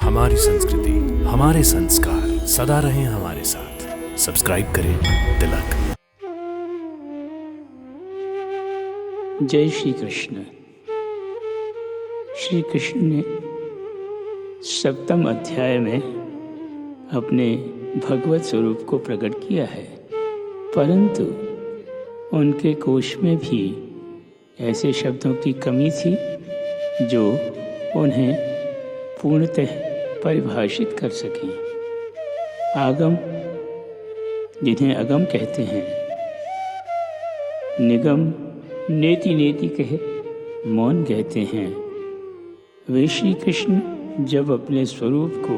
हमारी संस्कृति, हमारे संस्कार सदा रहें हमारे साथ। सब्सक्राइब करें तिलक। जय श्री कृष्ण। श्री कृष्ण ने 7वें अध्याय में अपने भगवत स्वरूप को प्रकट किया है, परंतु उनके कोश में भी ऐसे शब्दों की कमी थी जो उन्हें पूर्णतः परिभाषित कर सकें। आगम, जिन्हें अगम कहते हैं, निगम नेति नेति कहे मौन कहते हैं, वे श्री कृष्ण जब अपने स्वरूप को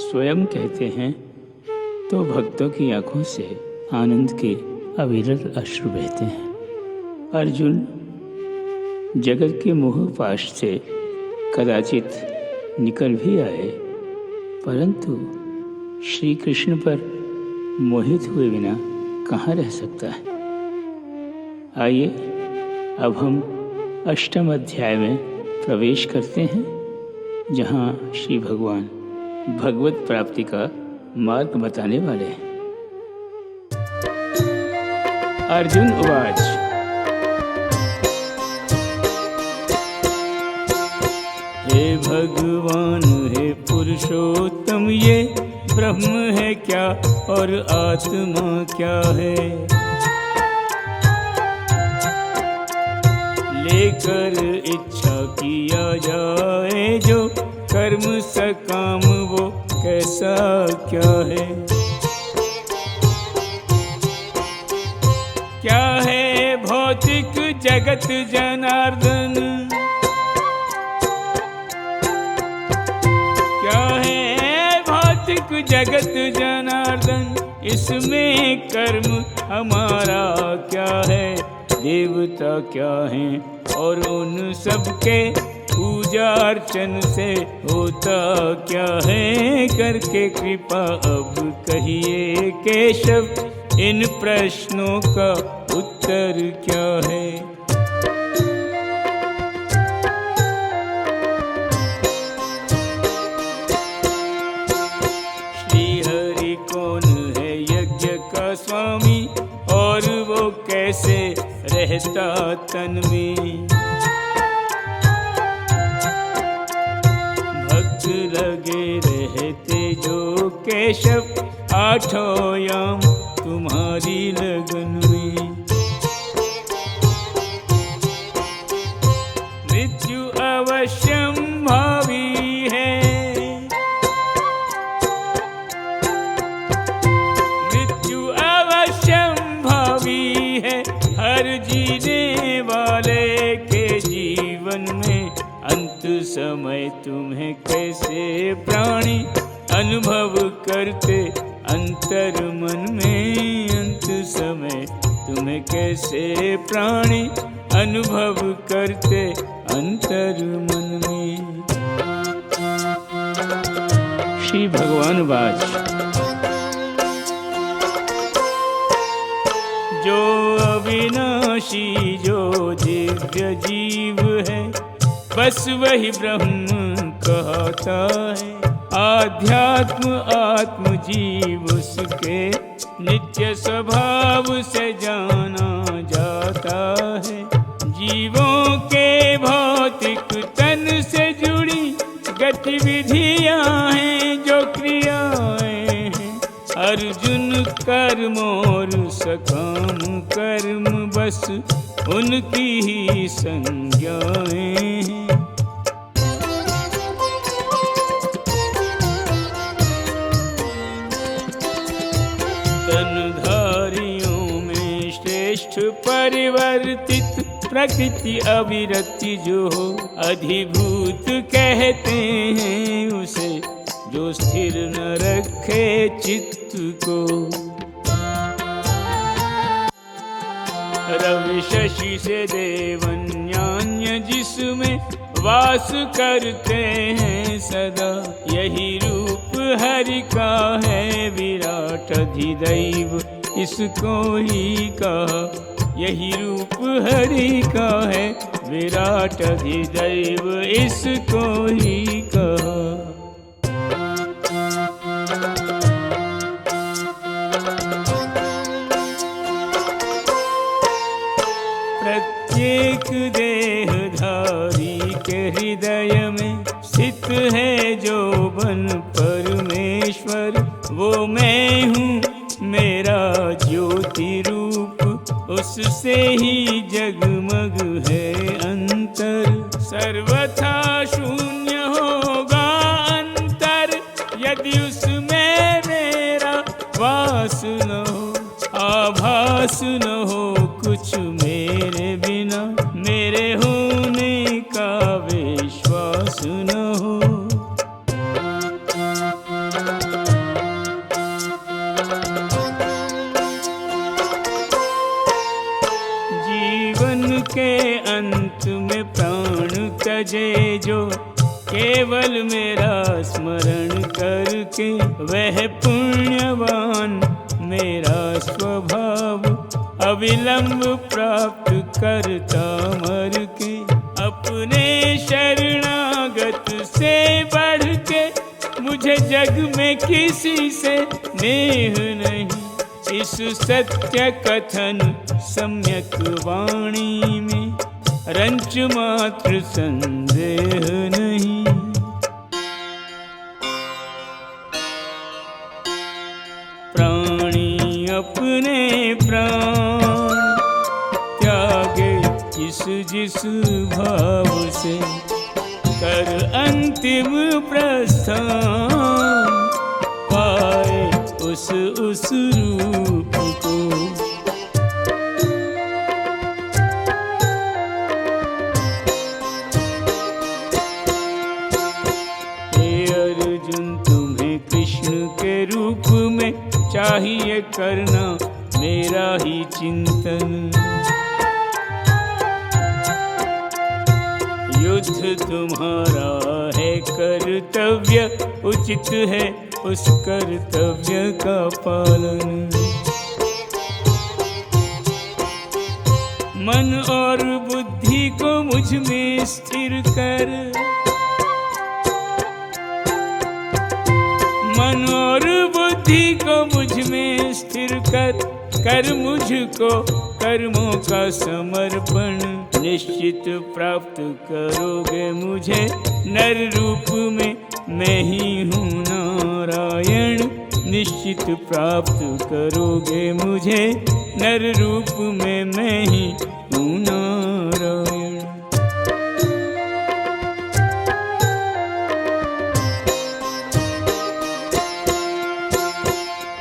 स्वयं कहते हैं तो भक्तों की आंखों से आनंद के अविरल अश्रु बहते हैं। अर्जुन जगत के मोह पाश से कदाचित निकल भी आए, परंतु श्री कृष्ण पर मोहित हुए बिना कहाँ रह सकता है। आइए अब हम 8वें अध्याय में प्रवेश करते हैं, जहाँ श्री भगवान भगवत प्राप्ति का मार्ग बताने वाले हैं। अर्जुन उवाच, हे भगवान हे पुरुषोत्तम, ये ब्रह्म है क्या और आत्मा क्या है? लेकर इच्छा किया जाए जो कर्म सकाम, वो कैसा क्या है? क्या है भौतिक जगत जनार्दन? क्या है भौतिक जगत जनार्दन? इसमें कर्म हमारा क्या है? देवता क्या हैं और उन सबके पूजा अर्चन से होता क्या है? करके कृपा अब कहिए केशव, इन प्रश्नों का उत्तर क्या है? श्री हरि कौन है यज्ञ का स्वामी, और वो कैसे रहता तन में? भक्त लगे रहते जो केशव, 8 याम तुम्हारी लगन में। मृत्यु अवश्यम भावी है, मृत्यु अवश्यम भावी है, हर जीने वाले के जीवन में। अंत समय तुम्हें कैसे प्राणी अनुभव करते अंतर मन में? अंत समय तुम्हें कैसे प्राणी अनुभव करते अंतर मन में? श्री भगवान वाच, जो अविनाशी जो दिव्य जीव है, बस वही ब्रह्म कहता है। आध्यात्म आत्म जीव उसके नित्य स्वभाव से जाना जाता है। जीवों के भौतिक तन से जुड़ी गतिविधियां हैं जो क्रियाएं हैं। अर्जुन कर्म और सकाम कर्म, बस उनकी ही संज्ञाएं हैं। तनधारियों में श्रेष्ठ परिवर्तित प्रकृति अविरति जो हो, अधिभूत कहते हैं उसे, जो स्थिर न रखे चित्त को। रवि शशि से देवन्यान्य जिसमें वास करते हैं सदा, यही रूप हरि का है विराट अधिदैव, इसको ही कहा। यही रूप हरि का है विराट अधिदैव, इसको ही कहा। जो बन परमेश्वर, वो मैं हूँ मेरा ज्योति रूप, उससे ही जगमग है अंतर। सर्वथा शून्य होगा अंतर, यदि उसमें मेरा वास न हो, आभास न हो कुछ मेरे बिना, मेरे होने का विश्वास न हो। जीवन के अंत में प्राण तजे जो, केवल मेरा स्मरण करके, वह पुण्यवान मेरा स्वभाव अविलंब प्राप्त करता मर के। अपने शरणागत से बढ़ के मुझे जग में किसी से नेह नहीं, इस सत्य कथन सम्यक वाणी में रंच मात्र संदेह नहीं। प्राणी अपने प्राण त्यागे जिस जिस भाव से, कर अंतिम प्रस्थान पाए उस रूप को। हे अर्जुन, तुम्हें कृष्ण के रूप में चाहिए करना मेरा ही चिंतन। युद्ध तुम्हारा है कर्तव्य, उचित है उस कर्तव्य का पालन। मन और बुद्धि को मुझ में स्थिर कर, मन और बुद्धि को मुझ में स्थिर कर, कर मुझको कर्मों का समर्पण। निश्चित प्राप्त करोगे मुझे नर रूप में, मैं ही हूँ नारायण। निश्चित प्राप्त करोगे मुझे नर रूप में, मैं ही हूँ नारायण।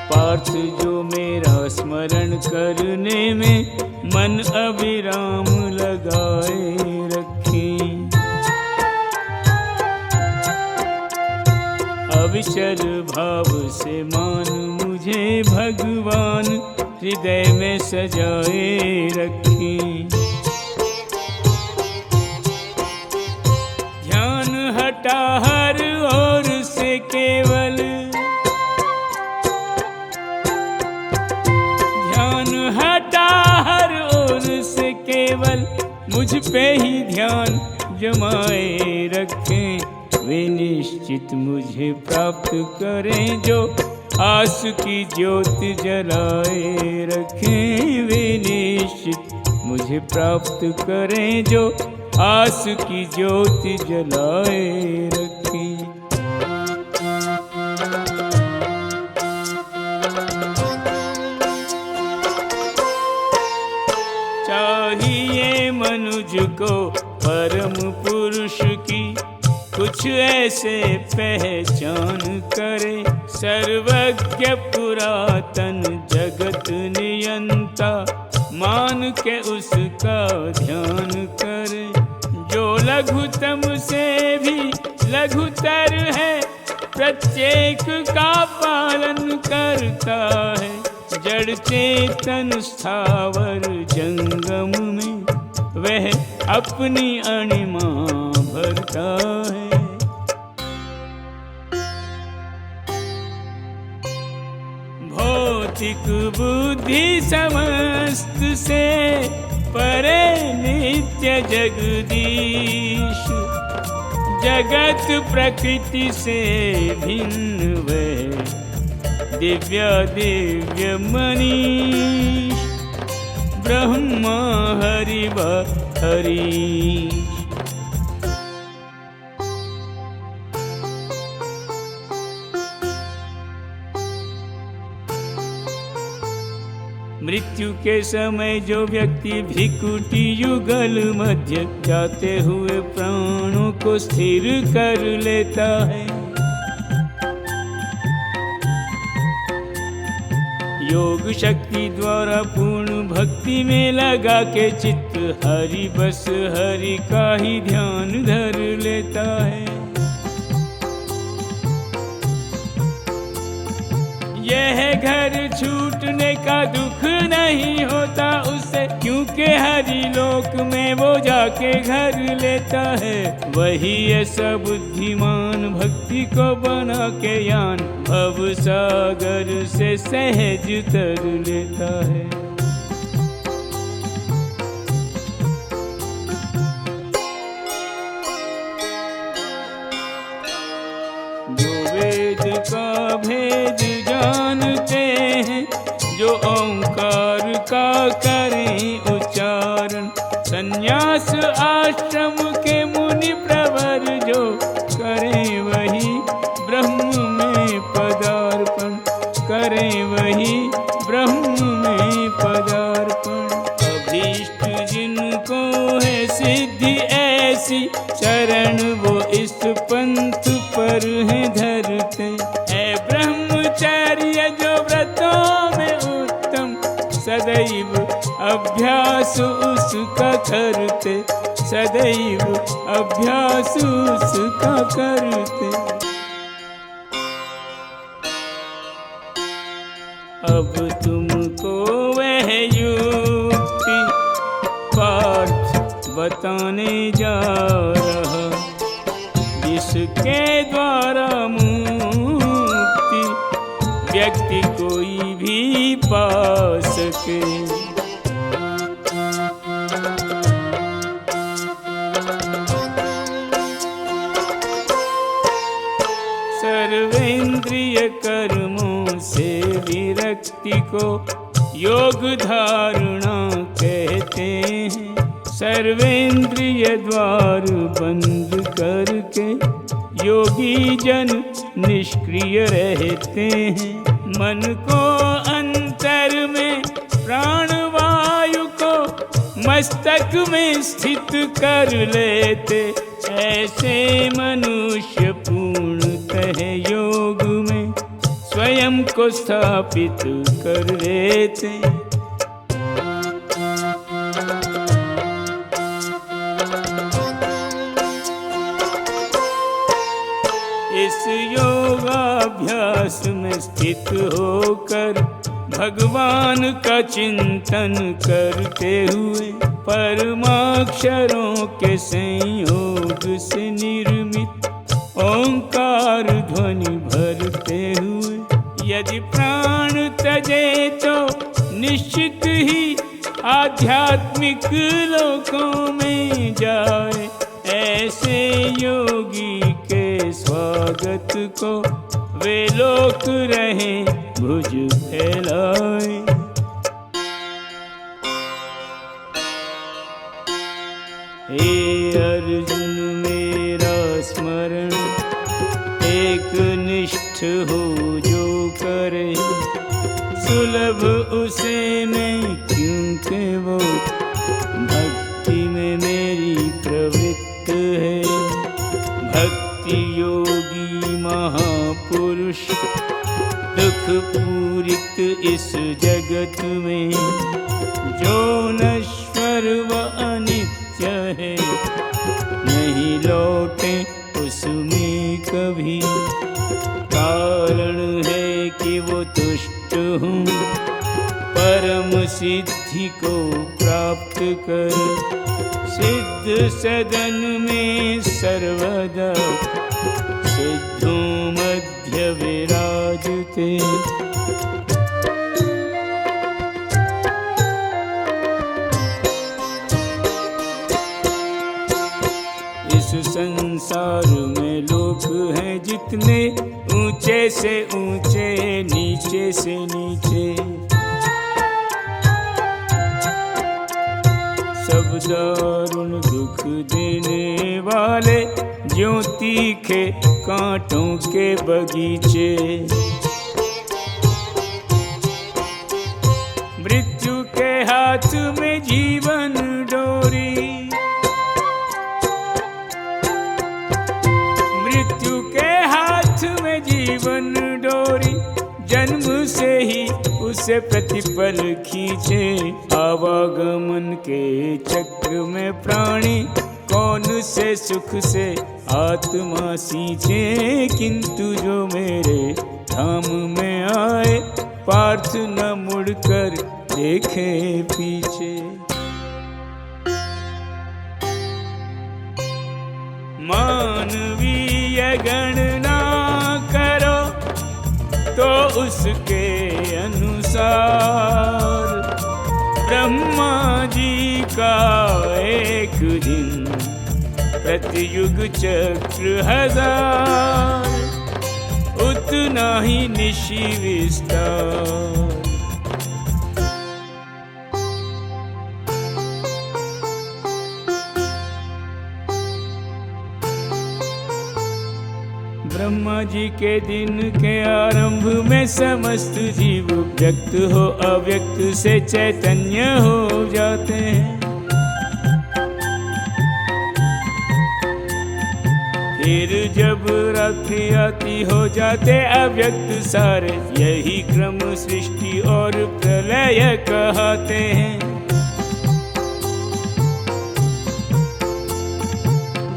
पार्थ जो मेरा स्मरण करने में मन अविराम लगाए रखें, अविचल भाव से मान मुझे भगवान हृदय में सजाए रखें। ध्यान हटा हर ओर से केवल, हटा हर ओर से केवल मुझ पे ही ध्यान जमाए रखें। वे निश्चित मुझे प्राप्त करें जो आस की ज्योति जलाए रखें। वे निश्चित मुझे प्राप्त करें जो आस की ज्योति जलाए रखें। चाहिए मनुज को परम पुरुष की कुछ ऐसे पहचान करे, सर्वज्ञ पुरातन जगत नियंता मान के उसका ध्यान करे। जो लघुतम से भी लघुतर है, प्रत्येक का पालन करता है। जड़ चेतन स्थावर जंगम में वह अपनी अणिमा भरता है। भौतिक बुद्धि समस्त से परे नित्य जगदीश, जगत प्रकृति से भिन्न वह दिव्य दिव्य मनीष। ब्रह्मा हरि हरीश। मृत्यु के समय जो व्यक्ति भृकुटी युगल मध्य जाते हुए प्राणों को स्थिर कर लेता है, योग शक्ति द्वारा पूर्ण भक्ति में लगा के चित्त हरि बस हरि का ही ध्यान धर लेता है। यह घर छूटने का दुख नहीं होता उसे, क्योंकि हरि लोक में वो जाके घर लेता है। वही ऐसा बुद्धिमान भक्ति को बना के यान भव सागर से सहज तर लेता है। जो वेद का भेद जानते हैं, जो ओंकार का करें उच्चारण, संन्यास आश्रम के मुनि प्रवर जो करें वही ब्रह्म में पदार्पण, करें वही ब्रह्म में पदार्पण। अभीष्ट जिनको है सिद्धि ऐसी, चरण वो इस पंथ पर है धरते। है ब्रह्मचर्य जो व्रतों में उत्तम, सदैव अभ्यास उसका करते, सदैव अभ्यास उसका करते। अब तुमको वह युक्ति पार्थ बताने जा रहा, जिसके द्वारा मुक्ति व्यक्ति कोई भी पा सके। सर्वेंद्रिय कर्मों से विरक्ति को योग धारणा कहते हैं। सर्वेंद्रिय द्वार बंद करके योगी जन निष्क्रिय रहते हैं। मन को अंतर में प्राणवायु को मस्तक में स्थित कर लेते, ऐसे मनुष्य पूर्णतः योग में स्वयं को स्थापित कर लेते। इस योगाभ्यास में स्थित होकर भगवान का चिंतन करते हुए परमाक्षरों के संयोग से निर्मित ओंकार ध्वनि भरते हुए यदि प्राण तजे तो निश्चित ही आध्यात्मिक लोकों में जाए। ऐसे योगी के स्वागत को वे लोक रहें भुज फैलाए। हे अर्जुन मेरा स्मरण एक निष्ठ हो जो करे, सुलभ उसे मैं क्योंकि वो भक्ति में मेरी प्रवृत्त है। भक्ति योगी महापुरुष दुख पूरित इस जगत में, जो नश्वर व अनित्य है नहीं लौटे उसमें कभी। कारण है कि वो तुष्ट हूँ परम सिद्धि को प्राप्त कर, सिद्ध सदन में सर्वदा सिद्धों मध्य विराजते। इस संसार में लोग हैं जितने, ऊंचे से ऊंचे नीचे से नीचे, सब दारुण दुख देने वाले ज्यों तीखे कांटों के बगीचे। मृत्यु हाथ में जीवन डोरी, मृत्यु के हाथ में जीवन डोरी, जन्म से ही उसे प्रतिपल खींचे। आवागमन के चक्र में प्राणी कौन से सुख से आत्मा सींचे। किंतु जो मेरे धाम में आए, पार्थ न मुड़कर देखे पीछे। मानवीय गणना करो तो उसके अनुसार, ब्रह्मा जी का एक दिन प्रतियुग चक्र 1000, उतना ही निशि विस्तार। ब्रह्मा जी के दिन के आरंभ में समस्त जीव व्यक्त हो अव्यक्त से चैतन्य हो जाते हैं। फिर जब रात्रि आती हो जाते अव्यक्त सारे, यही क्रम सृष्टि और प्रलय कहते हैं।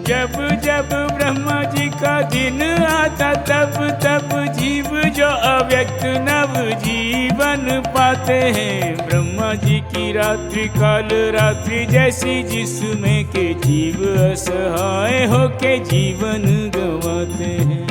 जब जब ब्रह्मा जी का दिन आता, तब तब जीव जो अव्यक्त नव जीवन पाते हैं। ब्रह्मा जी की रात्रि काल रात्रि जैसी, जिसमें के जीव असहाय होके जीवन गंवाते हैं।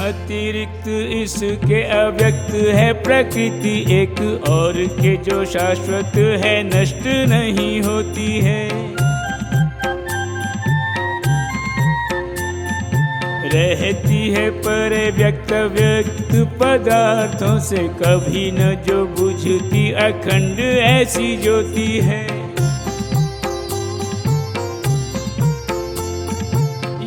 अतिरिक्त इसके अव्यक्त है प्रकृति एक, और के जो शाश्वत है नष्ट नहीं होती है। रहती है परे व्यक्त व्यक्त पदार्थों से, कभी न जो बुझती अखंड ऐसी ज्योति है।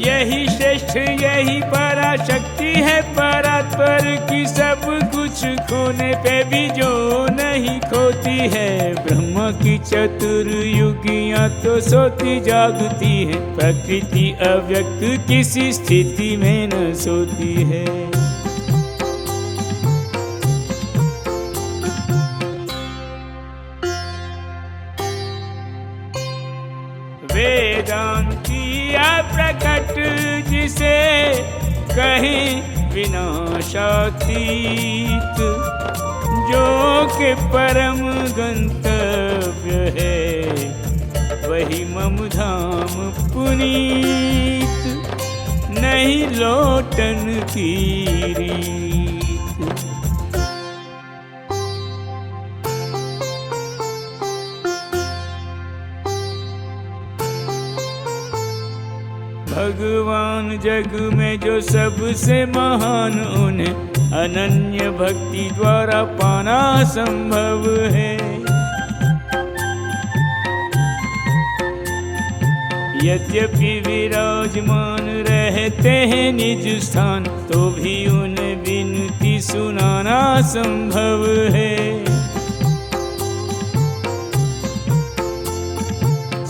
यही श्रेष्ठ यही पराशक्ति है, परात्पर की सब कुछ खोने पे भी जो नहीं खोती है। ब्रह्मा की चतुर्युगियाँ तो सोती जागती है, प्रकृति अव्यक्त किसी स्थिति में न सोती है। वेदांती प्रकट जिसे कहीं विनाशातीत, जो के परम गंतव्य है वही मम धाम पुनीत, नहीं लौटन की रीत। भगवान जग में जो सबसे महान, उन्हें अनन्य भक्ति द्वारा पाना संभव है। यद्यपि विराजमान रहते हैं निज स्थान, तो भी उन्हें विनती सुनाना संभव है।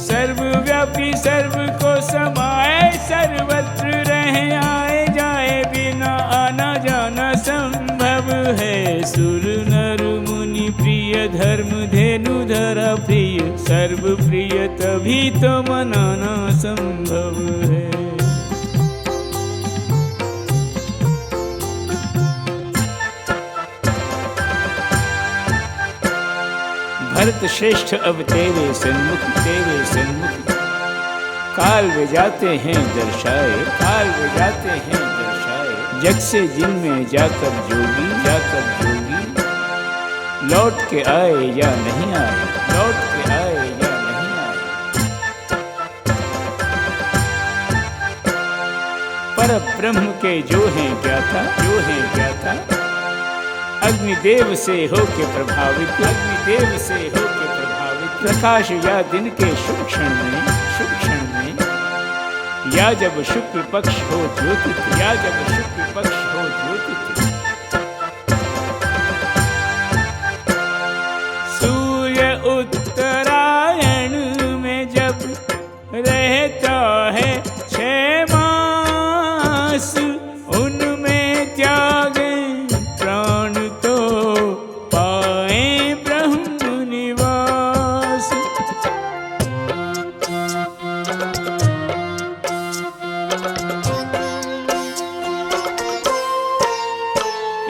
सर्वव्यापी सर्व को समाए, सर्वत्र रहे आए जाए, बिना आना जाना संभव है। सुर नर मुनि प्रिय, धर्म धेनु धरा प्रिय, सर्व प्रिय तभी तो मनाना संभव है। भरत श्रेष्ठ अब तेरे सन्मुख काल वे जाते हैं दर्शाए, काल वे जाते हैं दर्शाए। जग से जिनमें जाकर जोगी लौट के आए या नहीं आए, लौट के आए या नहीं आए। पर ब्रह्म के जो हैं ज्ञाता, अग्निदेव से होके प्रभावित, अग्निदेव से होके प्रभावित, प्रकाश या दिन के शुभ क्षण में, या जब शुक्ल पक्ष हो ज्योतित, या जब शुक्ल पक्ष हो ज्योतित। सूर्य उत्तरायण में जब रहता है 6 मास, उनमें त्यागे प्राण तो पाए ब्रह्म निवास।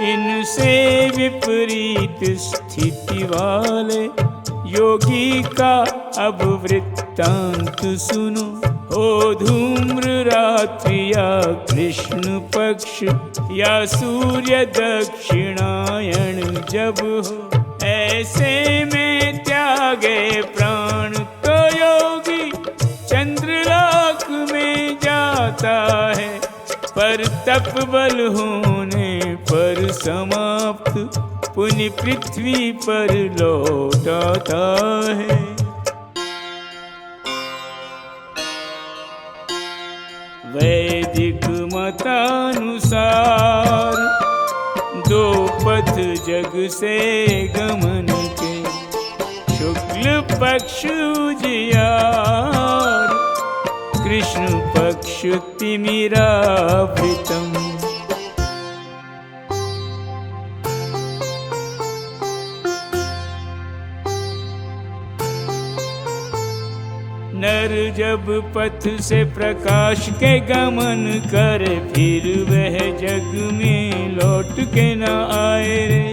इनसे विपरीत स्थिति वाले योगी का अब वृत्तांत सुनो। हो धूम्र रात्रि या कृष्ण पक्ष, या सूर्य दक्षिणायन जब हो, ऐसे में त्यागे प्राण तो योगी चंद्रलोक में जाता है। पर तप बल होने पर समाप्त पुनि पृथ्वी पर लौट आता है। वैदिक मतानुसार 2 पथ जग से गमन के, शुक्ल पक्ष उजियार, कृष्ण पक्ष तिमिरावृतम्। नर जब पथ से प्रकाश के गमन करे, फिर वह जग में लौट के न आए रे।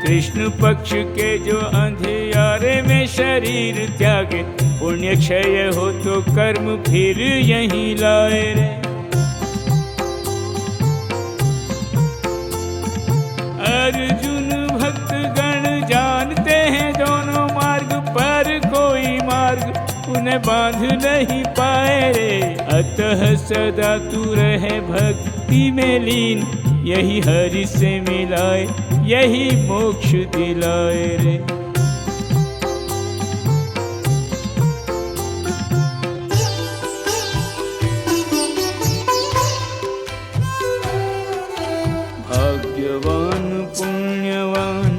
कृष्ण पक्ष के जो अंधियारे में शरीर त्यागे, पुण्य क्षय हो तो कर्म फिर यहीं लाए रे। अर्जुन भक्त गण जानते हैं दोनों मार्ग, पर कोई मार्ग उन्हें बांध नहीं पाए रे। अतः सदा तू रहे भक्ति में लीन, यही हरि से मिलाए, यही मोक्ष दिलाए रे। भाग्यवान पुण्यवान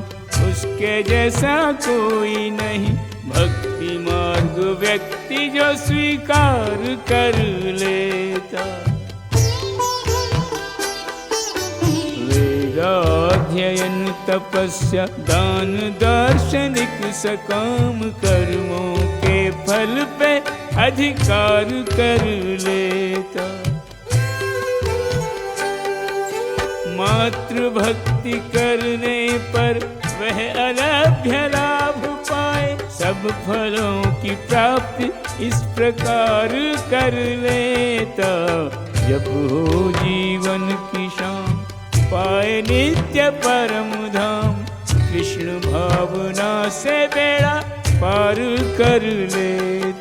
उसके जैसा कोई नहीं, भक्ति मार्ग व्यक्ति जो स्वीकार कर लेता। वेदाध्ययन तपस्या दान दार्शनिक सकाम कर्मों के फल पे अधिकार कर लेता। मात्र भक्ति करने पर वह अलभ्य लाभ पाए, सब फलों की प्राप्ति इस प्रकार कर लेता। जब हो जीवन की शाम पाए नित्य परम धाम, कृष्ण भावना से बेड़ा पार कर लेता।